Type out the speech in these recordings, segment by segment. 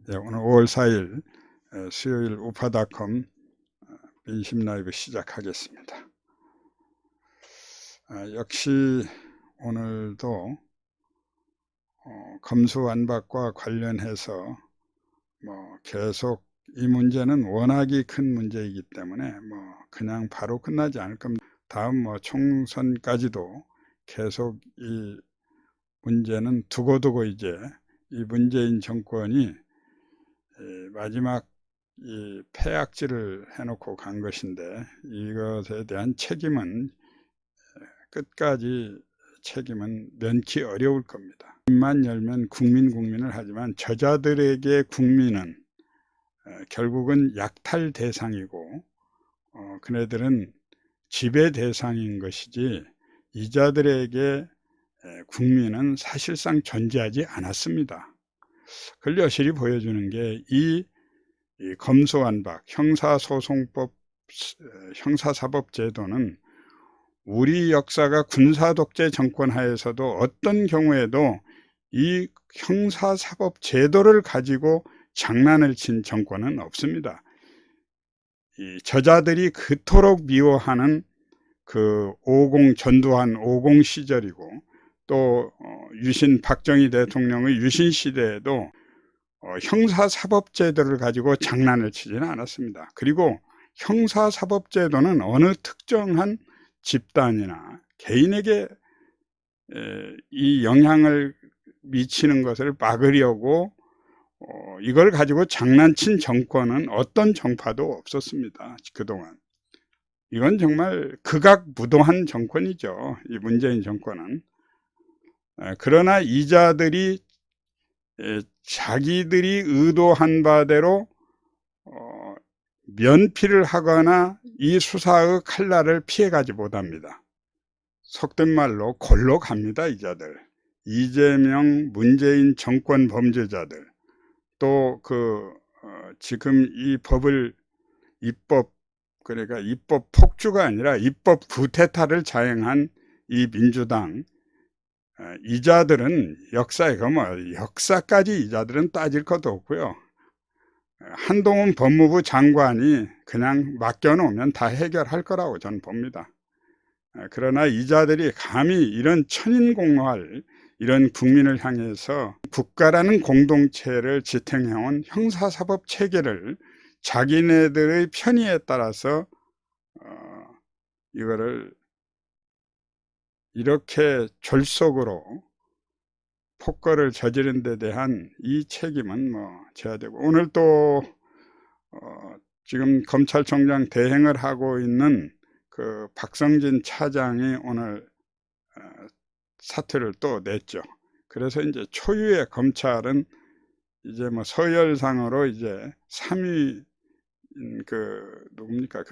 예, 오늘 5월 4일 수요일 우파닷컴 민심 라이브 시작하겠습니다. 역시 오늘도 검수완박과 관련해서 계속 이 문제는 워낙이 큰 문제이기 때문에 그냥 바로 끝나지 않을 겁니다. 다음 총선까지도 계속 이 문제는 두고두고 이제 이 문재인 정권이 마지막 이 폐악질을 해놓고 간 것인데, 이것에 대한 책임은 끝까지 책임은 면키 어려울 겁니다. 입만 열면 국민을 하지만 저자들에게 국민은 결국은 약탈 대상이고 그네들은 지배 대상인 것이지, 이자들에게 국민은 사실상 존재하지 않았습니다. 그걸 여실히 보여주는 게 이 검수완박 형사소송법 형사사법제도는 우리 역사가 군사독재 정권 하에서도 어떤 경우에도 이 형사사법제도를 가지고 장난을 친 정권은 없습니다. 이 저자들이 그토록 미워하는 그 전두환 50 시절이고, 또 유신 박정희 대통령의 유신 시대에도 형사사법제도를 가지고 장난을 치지는 않았습니다. 그리고 형사사법제도는 어느 특정한 집단이나 개인에게 이 영향을 미치는 것을 막으려고 이걸 가지고 장난친 정권은 어떤 정파도 없었습니다. 그동안. 이건 정말 극악무도한 정권이죠, 이 문재인 정권은. 그러나 이자들이 자기들이 의도한 바대로 면피를 하거나 이 수사의 칼날을 피해가지 못합니다. 속된 말로 골로 갑니다, 이자들. 이재명, 문재인 정권 범죄자들, 또 지금 이 법을 그러니까 입법 폭주가 아니라 입법 구테타를 자행한 이 민주당 이자들은 역사에 역사까지 이자들은 따질 것도 없고요. 한동훈 법무부 장관이 그냥 맡겨놓으면 다 해결할 거라고 저는 봅니다. 그러나 이자들이 감히 이런 천인공노할 이런 국민을 향해서 국가라는 공동체를 지탱해온 형사사법 체계를 자기네들의 편의에 따라서 이거를 이렇게 졸속으로 폭거를 저지른 데 대한 이 책임은 져야 되고, 오늘 또 지금 검찰총장 대행을 하고 있는 그 박성진 차장이 오늘 사퇴를 또 냈죠. 그래서 이제 초유의 검찰은 이제 서열상으로 이제 3위 누굽니까?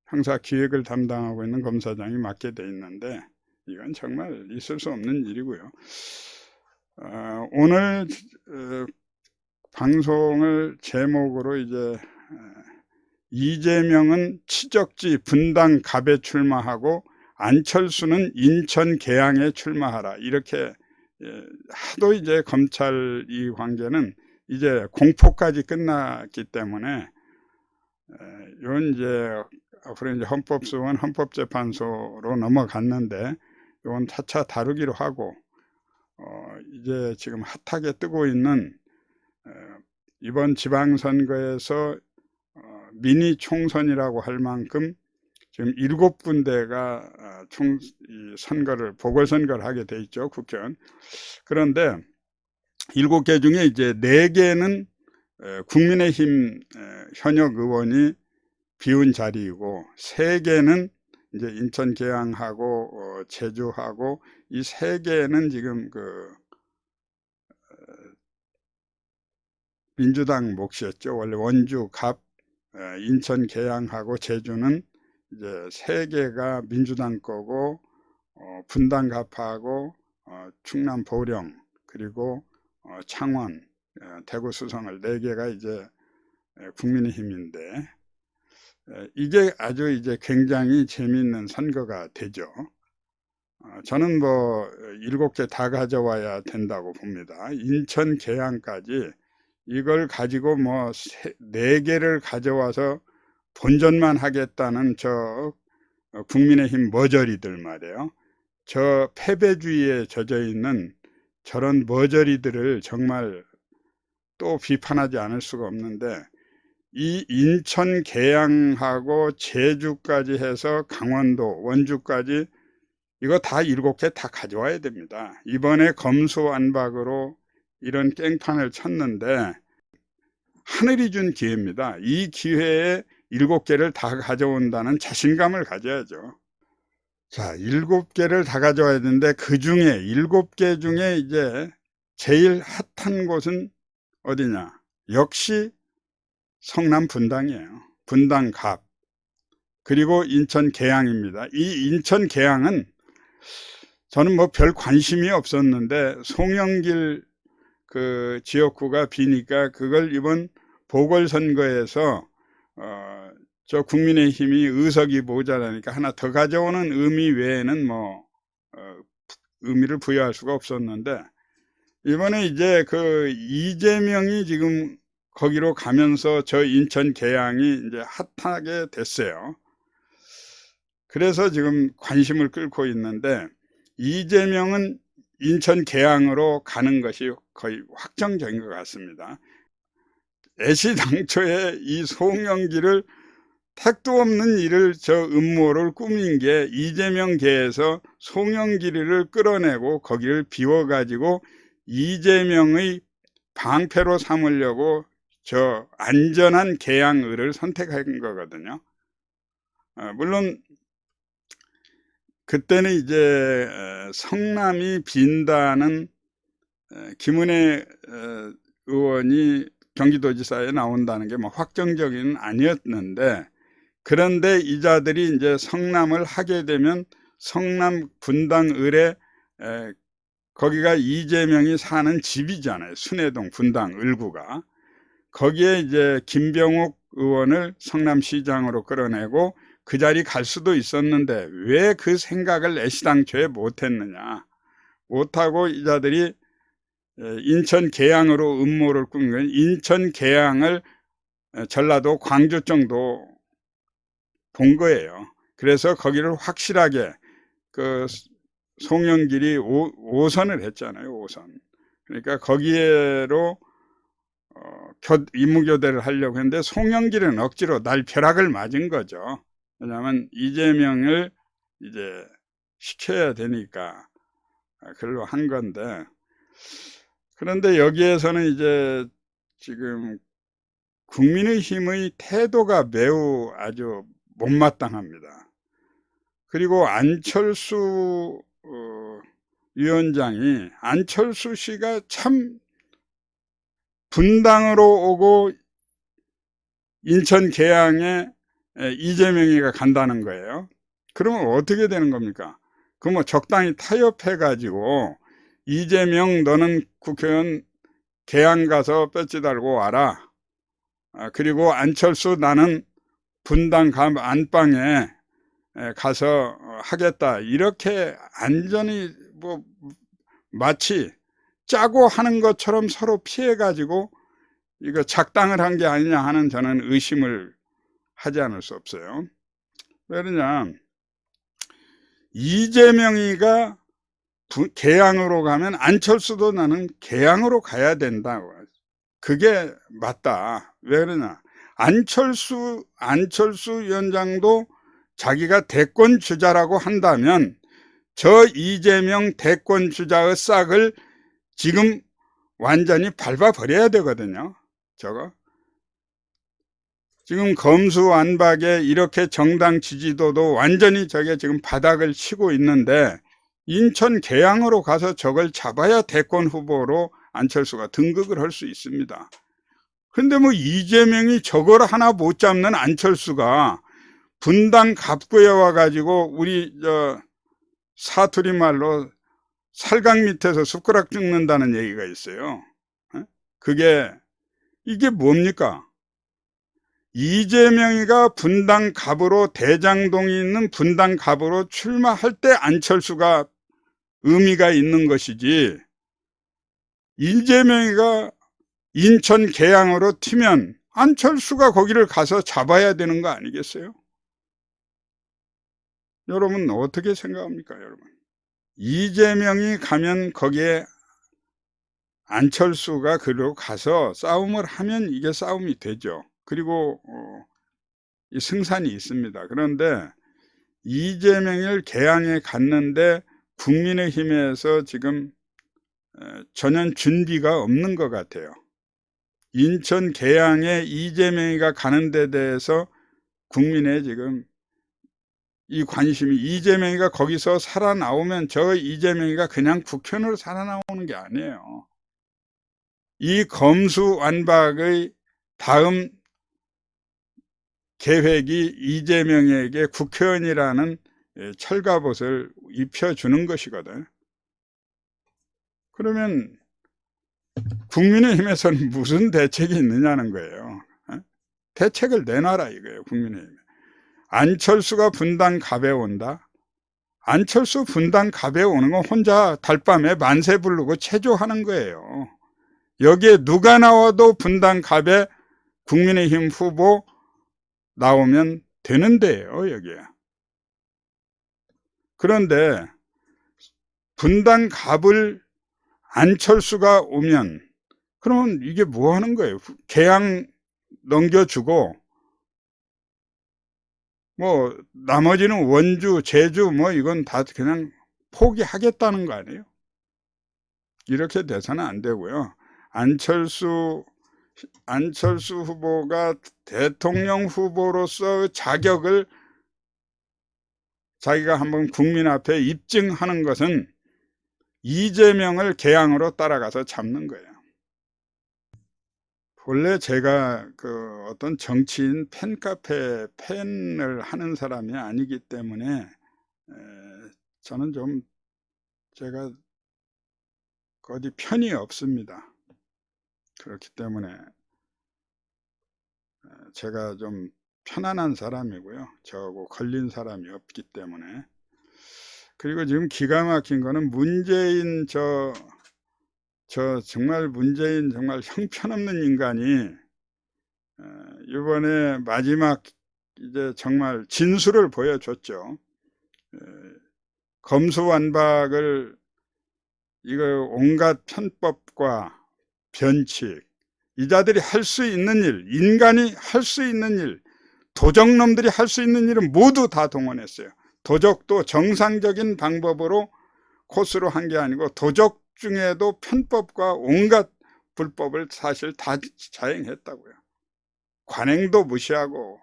형사 기획을 담당하고 있는 검사장이 맡게 돼 있는데, 이건 정말 있을 수 없는 일이고요. 오늘 방송을 제목으로 이제 이재명은 치적지 분당 갑에 출마하고 안철수는 인천 계양에 출마하라, 이렇게 하도 이제 검찰 이 관계는 이제 공포까지 끝났기 때문에 이건 이제 앞으로 이제 헌법소원 헌법재판소로 넘어갔는데, 이건 차차 다루기로 하고, 이제 지금 핫하게 뜨고 있는 이번 지방선거에서 미니 총선이라고 할 만큼 지금 7군데가 보궐선거를 하게 돼 있죠, 국회의원. 그런데 7개 중에 이제 4개는 국민의힘 현역 의원이 비운 자리이고, 3개는 이제 인천 계양하고 제주하고, 이 3개는 지금 민주당 몫이었죠. 원래 원주 갑, 인천 계양하고 제주는 이제 3개가 민주당 거고, 분당 갑하고 충남 보령, 그리고 창원, 대구 수성을 4개가 이제 국민의힘인데, 이게 아주 이제 굉장히 재미있는 선거가 되죠. 저는 7개 다 가져와야 된다고 봅니다. 인천 계양까지 이걸 가지고 뭐 4개를 가져와서 본전만 하겠다는 저 국민의힘 머저리들 말이에요. 저 패배주의에 젖어 있는 저런 머저리들을 정말 또 비판하지 않을 수가 없는데, 이 인천 계양하고 제주까지 해서 강원도 원주까지 이거 다 7개 다 가져와야 됩니다. 이번에 검수완박으로 이런 깽판을 쳤는데 하늘이 준 기회입니다. 이 기회에 7개를 다 가져온다는 자신감을 가져야죠. 자, 7개를 다 가져와야 되는데 그 중에 7개 중에 이제 제일 핫한 곳은 어디냐? 역시 성남 분당이에요. 분당갑. 그리고 인천 계양입니다. 이 인천 계양은 저는 뭐 별 관심이 없었는데 송영길 그 지역구가 비니까 그걸 이번 보궐선거에서 저 국민의힘이 의석이 모자라니까 하나 더 가져오는 의미 외에는 뭐 의미를 부여할 수가 없었는데, 이번에 이제 그 이재명이 지금 거기로 가면서 저 인천 계양이 이제 핫하게 됐어요. 그래서 지금 관심을 끌고 있는데, 이재명은 인천 계양으로 가는 것이 거의 확정적인 것 같습니다. 애시당초에 이 송영길을 택도 없는 일을 저 음모를 꾸민 게 이재명계에서 송영길을 끌어내고 거기를 비워가지고 이재명의 방패로 삼으려고 저 안전한 계양을을 선택한 거거든요. 물론 그때는 이제 성남이 빈다는 김은혜 의원이 경기도지사에 나온다는 게 뭐 확정적인 아니었는데, 그런데 이자들이 이제 성남을 하게 되면 성남 분당을에 거기가 이재명이 사는 집이잖아요. 순회동 분당 을구가. 거기에 이제 김병욱 의원을 성남시장으로 끌어내고 그 자리 갈 수도 있었는데 왜 그 생각을 애시당초에 못했느냐. 못하고 이자들이 인천 계양으로 음모를 꾸민 건, 인천 계양을 전라도 광주 정도 본 거예요. 그래서 거기를 확실하게 그 송영길이 5선을 했잖아요. 5선. 그러니까 거기에로 임무교대를 하려고 했는데 송영길은 억지로 날벼락을 맞은 거죠. 왜냐하면 이재명을 이제 시켜야 되니까 그걸로 한 건데, 그런데 여기에서는 이제 지금 국민의힘의 태도가 매우 아주 못마땅합니다. 그리고 안철수 위원장이, 안철수 씨가 참 분당으로 오고 인천 계양에 이재명이가 간다는 거예요. 그러면 어떻게 되는 겁니까? 그럼 적당히 타협해 가지고 이재명 너는 국회의원 계양 가서 배지 달고 와라. 그리고 안철수 나는 분당 안방에 가서 하겠다. 이렇게 안전히 뭐 마치 짜고 하는 것처럼 서로 피해 가지고 이거 작당을 한 게 아니냐 하는 저는 의심을 하지 않을 수 없어요. 왜 그러냐, 이재명이가 계양으로 가면 안철수도 나는 계양으로 가야 된다. 그게 맞다. 왜 그러냐, 안철수 위원장도 자기가 대권 주자라고 한다면 저 이재명 대권 주자의 싹을 지금 완전히 밟아버려야 되거든요. 저거 지금 검수완박에 이렇게 정당 지지도도 완전히 저게 지금 바닥을 치고 있는데, 인천 계양으로 가서 저걸 잡아야 대권 후보로 안철수가 등극을 할 수 있습니다. 근데 뭐 이재명이 저걸 하나 못 잡는 안철수가 분당 갑구에 와가지고 우리 저 사투리 말로 살강 밑에서 숟가락 찍는다는 얘기가 있어요. 그게 이게 뭡니까? 이재명이가 분당갑으로, 대장동이 있는 분당갑으로 출마할 때 안철수가 의미가 있는 것이지, 이재명이가 인천 계양으로 튀면 안철수가 거기를 가서 잡아야 되는 거 아니겠어요? 여러분 어떻게 생각합니까, 여러분? 이재명이 가면 거기에 안철수가 그리로 가서 싸움을 하면 이게 싸움이 되죠. 그리고 이 승산이 있습니다. 그런데 이재명을 계양에 갔는데 국민의힘에서 지금 전혀 준비가 없는 것 같아요. 인천 계양에 이재명이가 가는 데 대해서 국민의 지금 이 관심이, 이재명이가 거기서 살아나오면 저 이재명이가 그냥 국회의원으로 살아나오는 게 아니에요. 이 검수완박의 다음 계획이 이재명에게 국회의원이라는 철갑옷을 입혀주는 것이거든. 그러면 국민의힘에서는 무슨 대책이 있느냐는 거예요. 대책을 내놔라 이거예요, 국민의힘. 안철수가 분당 갑에 온다. 안철수 분당 갑에 오는 건 혼자 달밤에 만세 부르고 체조하는 거예요. 여기에 누가 나와도 분당 갑에 국민의힘 후보 나오면 되는데요, 여기에. 그런데 분당 갑을 안철수가 오면 그러면 이게 뭐 하는 거예요? 계양 넘겨주고 뭐 나머지는 원주, 제주 뭐 이건 다 그냥 포기하겠다는 거 아니에요? 이렇게 돼서는 안 되고요. 안철수 후보가 대통령 후보로서 자격을 자기가 한번 국민 앞에 입증하는 것은 이재명을 계양으로 따라가서 잡는 거예요. 본래 제가 그 어떤 정치인 팬카페 팬을 하는 사람이 아니기 때문에 저는 좀 제가 어디 편이 없습니다. 그렇기 때문에 제가 좀 편안한 사람이고요. 저하고 걸린 사람이 없기 때문에. 그리고 지금 기가 막힌 거는 문재인 정말 문재인 정말 형편없는 인간이 이번에 마지막 이제 정말 진수를 보여줬죠. 검수완박을 이거 온갖 편법과 변칙, 이 자들이 할 수 있는 일, 인간이 할 수 있는 일, 도적놈들이 할 수 있는 일은 모두 다 동원했어요. 도적도 정상적인 방법으로 코스로 한 게 아니고 도적 중에도 편법과 온갖 불법을 사실 다 자행했다고요. 관행도 무시하고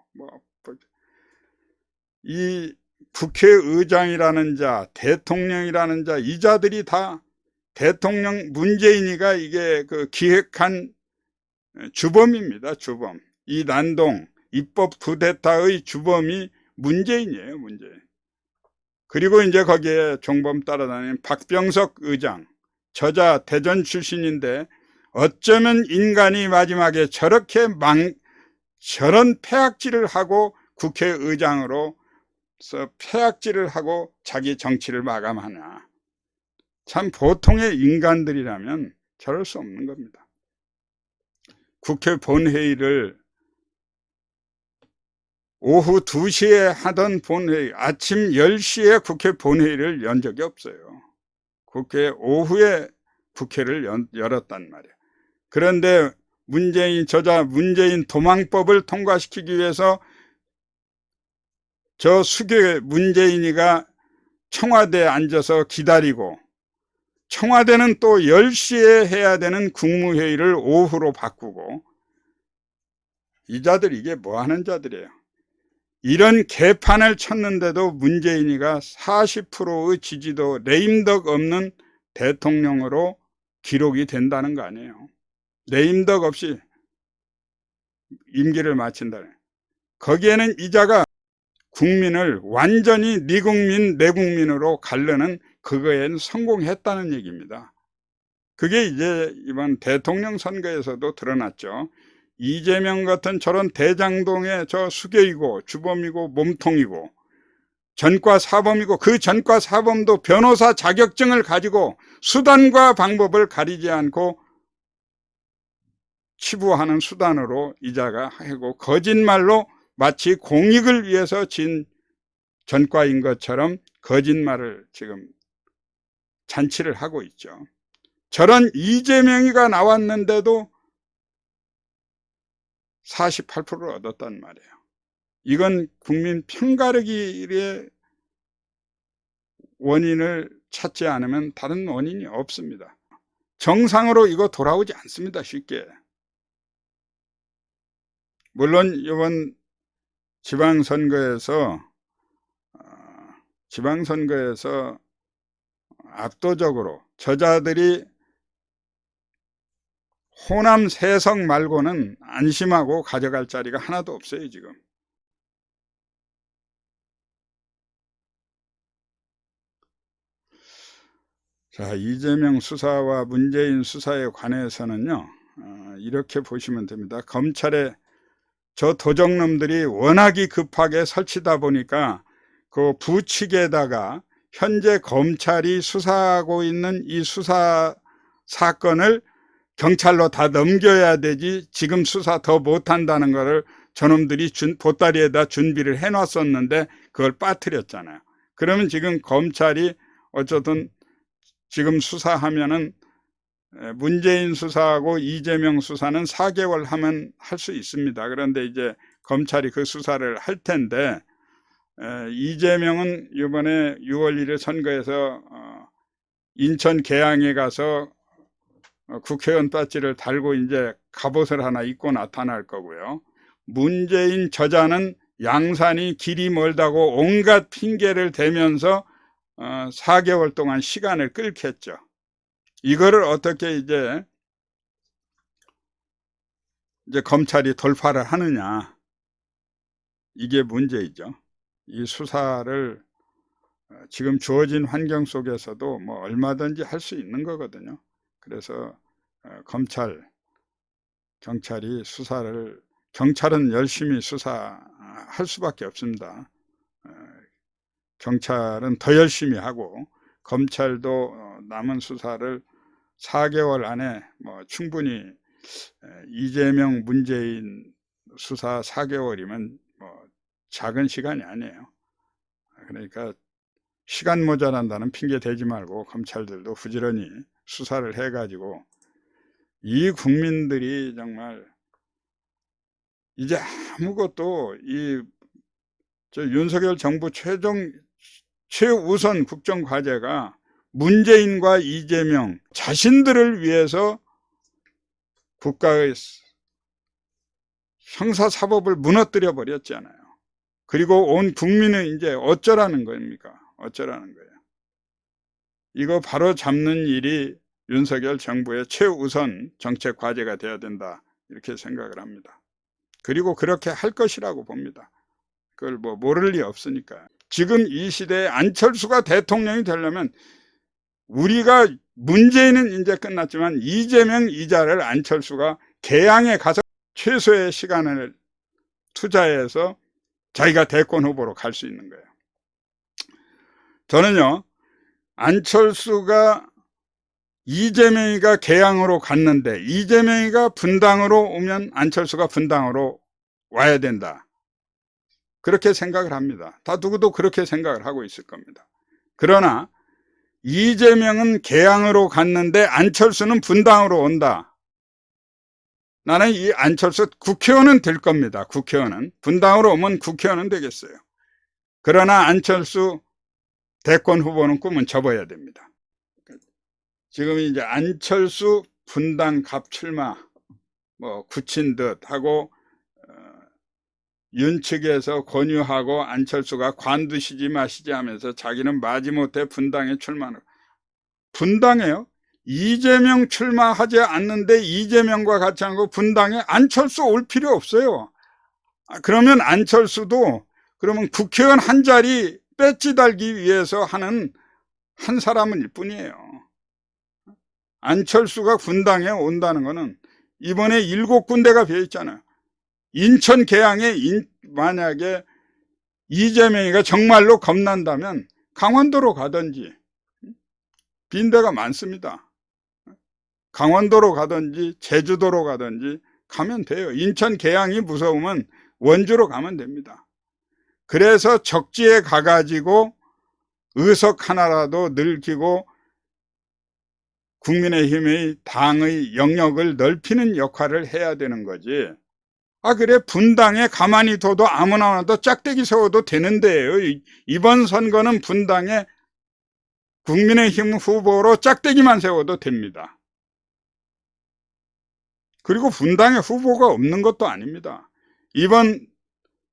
이 국회의장이라는 자, 대통령이라는 자, 이 자들이 다 대통령 문재인이가 이게 그 기획한 주범입니다. 주범. 이 난동 입법 쿠데타의 주범이 문재인이에요. 문재인. 그리고 이제 거기에 종범 따라다니는 박병석 의장, 저자 대전 출신인데 어쩌면 인간이 마지막에 저런 폐악질을 하고 국회의장으로서 폐악질을 하고 자기 정치를 마감하나. 참 보통의 인간들이라면 저럴 수 없는 겁니다. 국회 본회의를 오후 2시에 하던 본회의, 아침 10시에 국회 본회의를 연 적이 없어요. 국회 오후에 국회를 열었단 말이에요. 그런데 문재인 도망법을 통과시키기 위해서 저 수교 문재인이가 청와대에 앉아서 기다리고, 청와대는 또 10시에 해야 되는 국무회의를 오후로 바꾸고, 이 자들 이게 뭐 하는 자들이에요. 이런 개판을 쳤는데도 문재인이가 40%의 지지도, 레임덕 없는 대통령으로 기록이 된다는 거 아니에요. 레임덕 없이 임기를 마친다는. 거기에는 이자가 국민을 완전히 네 국민 내 국민으로 가르는 그거에는 성공했다는 얘기입니다. 그게 이제 이번 대통령 선거에서도 드러났죠. 이재명 같은 저런 대장동의 저 수괴이고 주범이고 몸통이고 전과 사범이고, 그 전과 사범도 변호사 자격증을 가지고 수단과 방법을 가리지 않고 치부하는 수단으로 이자가 하고 거짓말로 마치 공익을 위해서 진 전과인 것처럼 거짓말을 지금 잔치를 하고 있죠. 저런 이재명이가 나왔는데도 48%를 얻었단 말이에요. 이건 국민 편가르기의 원인을 찾지 않으면 다른 원인이 없습니다. 정상으로 이거 돌아오지 않습니다. 쉽게. 물론 이번 지방선거에서 압도적으로 저자들이 호남 세석 말고는 안심하고 가져갈 자리가 하나도 없어요, 지금. 자, 이재명 수사와 문재인 수사에 관해서는요, 이렇게 보시면 됩니다. 검찰에 저 도적놈들이 워낙이 급하게 설치다 보니까 그 부측에다가 현재 검찰이 수사하고 있는 이 수사 사건을 경찰로 다 넘겨야 되지 지금 수사 더 못한다는 거를 저놈들이 보따리에다 준비를 해놨었는데 그걸 빠뜨렸잖아요. 그러면 지금 검찰이 어쨌든 지금 수사하면은 문재인 수사하고 이재명 수사는 4개월 하면 할 수 있습니다. 그런데 이제 검찰이 그 수사를 할 텐데 이재명은 이번에 6월 1일 선거에서 인천 계양에 가서 국회의원 배지를 달고 이제 갑옷을 하나 입고 나타날 거고요. 문재인 저자는 양산이 길이 멀다고 온갖 핑계를 대면서 4개월 동안 시간을 끌겠죠. 이거를 어떻게 이제 검찰이 돌파를 하느냐, 이게 문제이죠. 이 수사를 지금 주어진 환경 속에서도 뭐 얼마든지 할 수 있는 거거든요. 그래서 경찰이 경찰은 열심히 수사할 수밖에 없습니다. 경찰은 더 열심히 하고 검찰도 남은 수사를 4개월 안에 뭐 충분히 이재명 문재인 수사 4개월이면 뭐 작은 시간이 아니에요. 그러니까 시간 모자란다는 핑계 대지 말고 검찰들도 부지런히 수사를 해가지고 이 국민들이 정말 이제 아무것도 윤석열 정부 최우선 국정과제가 문재인과 이재명 자신들을 위해서 국가의 형사사법을 무너뜨려 버렸잖아요. 그리고 온 국민은 이제 어쩌라는 겁니까? 어쩌라는 거예요. 이거 바로 잡는 일이 윤석열 정부의 최우선 정책 과제가 되어야 된다, 이렇게 생각을 합니다. 그리고 그렇게 할 것이라고 봅니다. 그걸 뭐 모를 리 없으니까. 지금 이 시대에 안철수가 대통령이 되려면 우리가 문재인은 이제 끝났지만 이재명 이자를 안철수가 개항에 가서 최소의 시간을 투자해서 자기가 대권 후보로 갈 수 있는 거예요. 저는요, 안철수가 이재명이가 개항으로 갔는데 이재명이가 분당으로 오면 안철수가 분당으로 와야 된다, 그렇게 생각을 합니다. 다 누구도 그렇게 생각을 하고 있을 겁니다. 그러나 이재명은 개항으로 갔는데 안철수는 분당으로 온다. 나는 이 안철수 국회의원은 될 겁니다. 국회의원은 분당으로 오면 국회의원은 되겠어요. 그러나 안철수 대권 후보는 꿈은 접어야 됩니다. 지금 이제 안철수 분당 갑 출마 뭐 굳힌 듯 하고 윤 측에서 권유하고 안철수가 관두시지 마시지 하면서 자기는 마지못해 분당에 출마하는, 분당에요? 이재명 출마하지 않는데 이재명과 같이 하고 분당에 안철수 올 필요 없어요. 그러면 안철수도 그러면 국회의원 한 자리 배지 달기 위해서 하는 한 사람일 뿐이에요. 안철수가 분당에 온다는 거는 이번에 7군데가 비어 있잖아요. 인천 계양에 만약에 이재명이가 정말로 겁난다면 강원도로 가든지, 빈 데가 많습니다. 강원도로 가든지 제주도로 가든지 가면 돼요. 인천 계양이 무서우면 원주로 가면 됩니다. 그래서 적지에 가가지고 의석 하나라도 늘리고 국민의힘의 당의 영역을 넓히는 역할을 해야 되는 거지. 아, 그래, 분당에 가만히 둬도 아무나 와도 짝대기 세워도 되는데요. 이번 선거는 분당에 국민의힘 후보로 짝대기만 세워도 됩니다. 그리고 분당에 후보가 없는 것도 아닙니다. 이번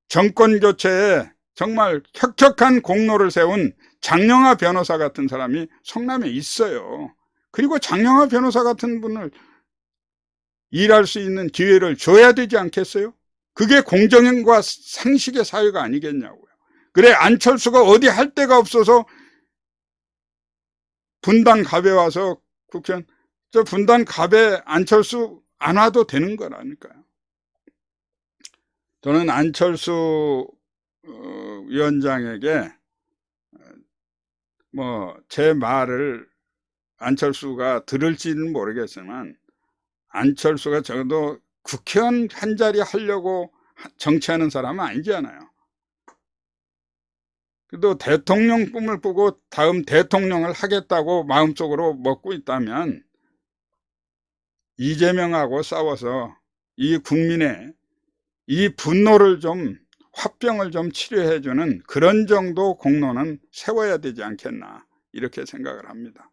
정권 교체에 정말 혁혁한 공로를 세운 장영하 변호사 같은 사람이 성남에 있어요. 그리고 장영하 변호사 같은 분을 일할 수 있는 기회를 줘야 되지 않겠어요? 그게 공정과 상식의 사회가 아니겠냐고요. 그래, 안철수가 어디 할 데가 없어서 분당 갑에 와서 국회의원, 저 분당 갑에 안철수 안 와도 되는 거라니까요. 저는 안철수 위원장에게 제 말을 안철수가 들을지는 모르겠지만 안철수가 적어도 국회의원 한 자리 하려고 정치하는 사람은 아니잖아요. 그래도 대통령 꿈을 꾸고 다음 대통령을 하겠다고 마음속으로 먹고 있다면 이재명하고 싸워서 이 국민의 이 분노를 좀, 화병을 좀 치료해주는 그런 정도 공로는 세워야 되지 않겠나, 이렇게 생각을 합니다.